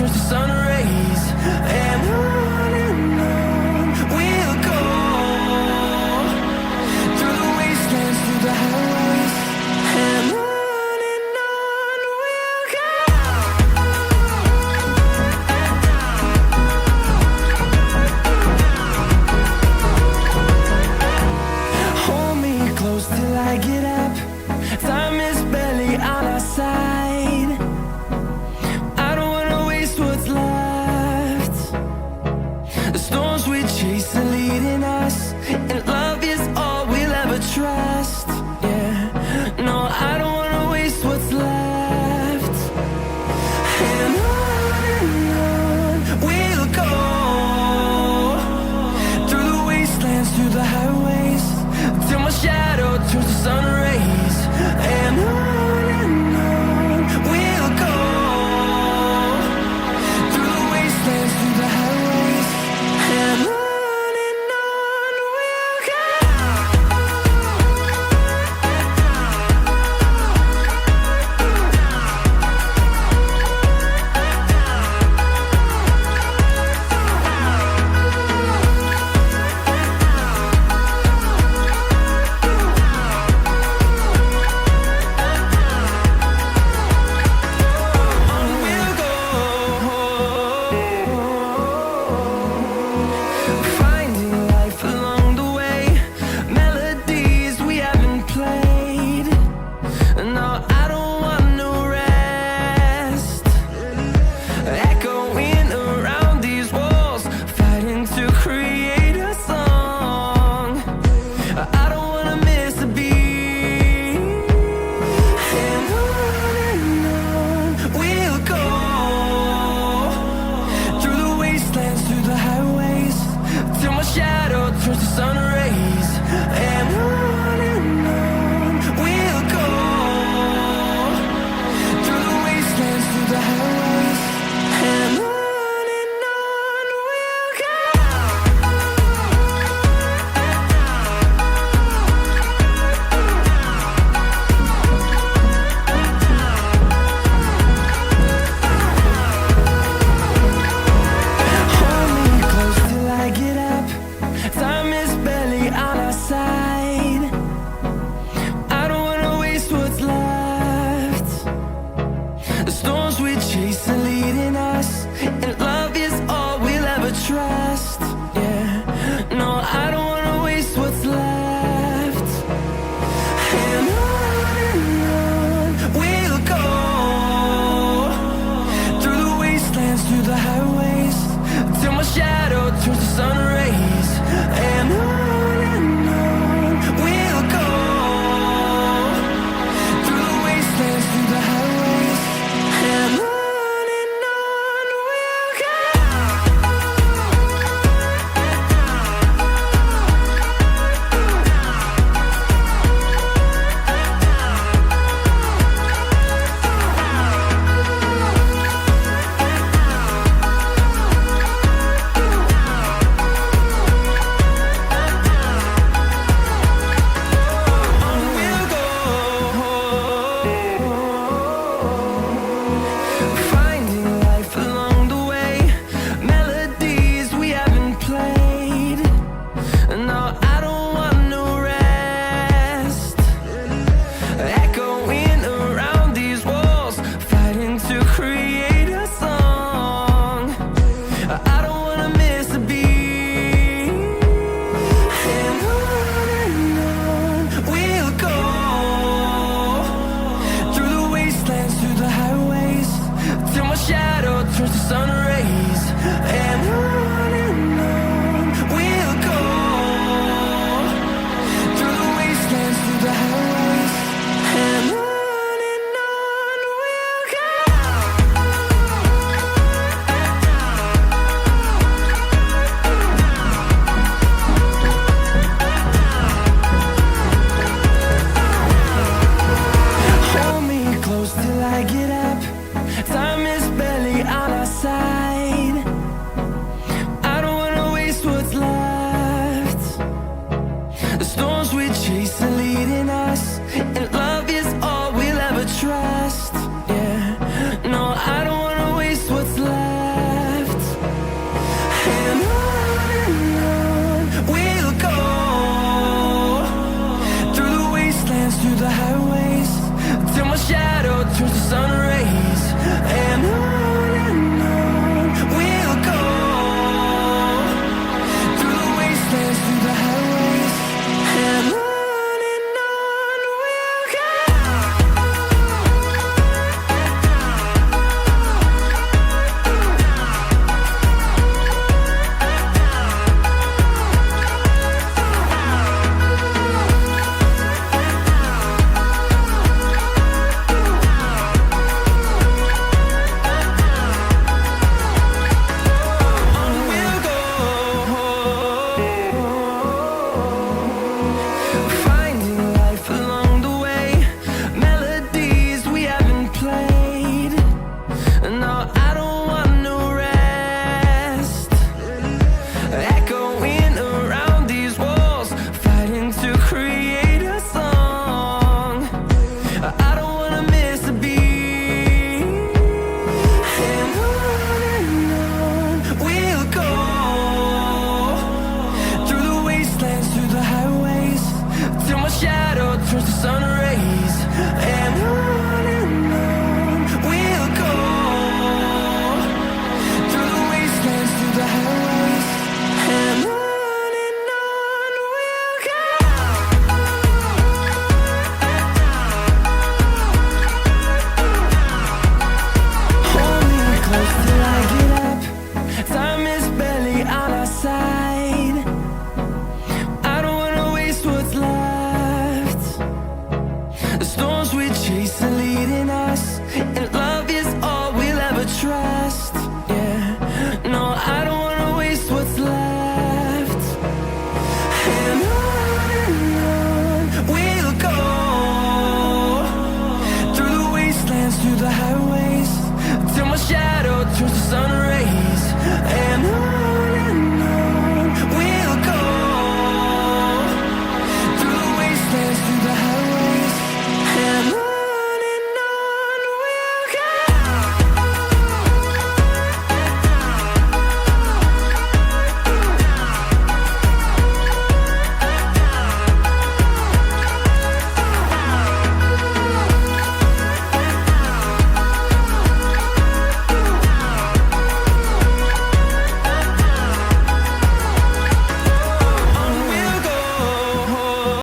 turns to sun rays, and on we'll go, through the wastelands, through the highways, and on we'll go. Hold me close till I get up. Time is barely on our side. I don't wanna waste what's left. The storms we chase are leading us, and love is all we'll ever trust. Yeah, no, I don't wanna waste what's left. And on we'll go, through the wastelands, through the highways, till my shadow turns to sun rays, and on we'll go, through the wastelands, through the highways, and on we'll go. Finding life along the way, melodies we haven't played. No, I don't want no rest. Echoing around these walls, fighting to create a song. I don't wanna miss a beat. And on we'll go, through the wastelands, through the highways, till my shadow turns to sun rays, and on we'll go, through the wastelands, through the highways, and on we'll go. Hold me close till I get up. Time is barely on our side. I don't wanna waste what's left. The storms we chase are leading us, and love is all we'll ever trust. Yeah, no, I don't wanna waste what's left. And on we'll go, through the wastelands, through the highways, till my shadow turns to sun rays, and on we'll go, through the wastelands, through the highways, and on we'll go. Finding life along the way, melodies we haven't played. No, I don't want no rest. Echoing around these walls, fighting to create a song. I don't wanna miss a beat. And on we'll go, through the wastelands, through the highways, till my shadow turns to sun rays, and on we'll go, through the wastelands, through the highways, and on we'll go. Hold me close till I get up. Time is barely on our side. trust. Yeah, no, I don't wanna waste what's left. And on we'll go, through the wastelands, through the highways, till my shadow turns to sun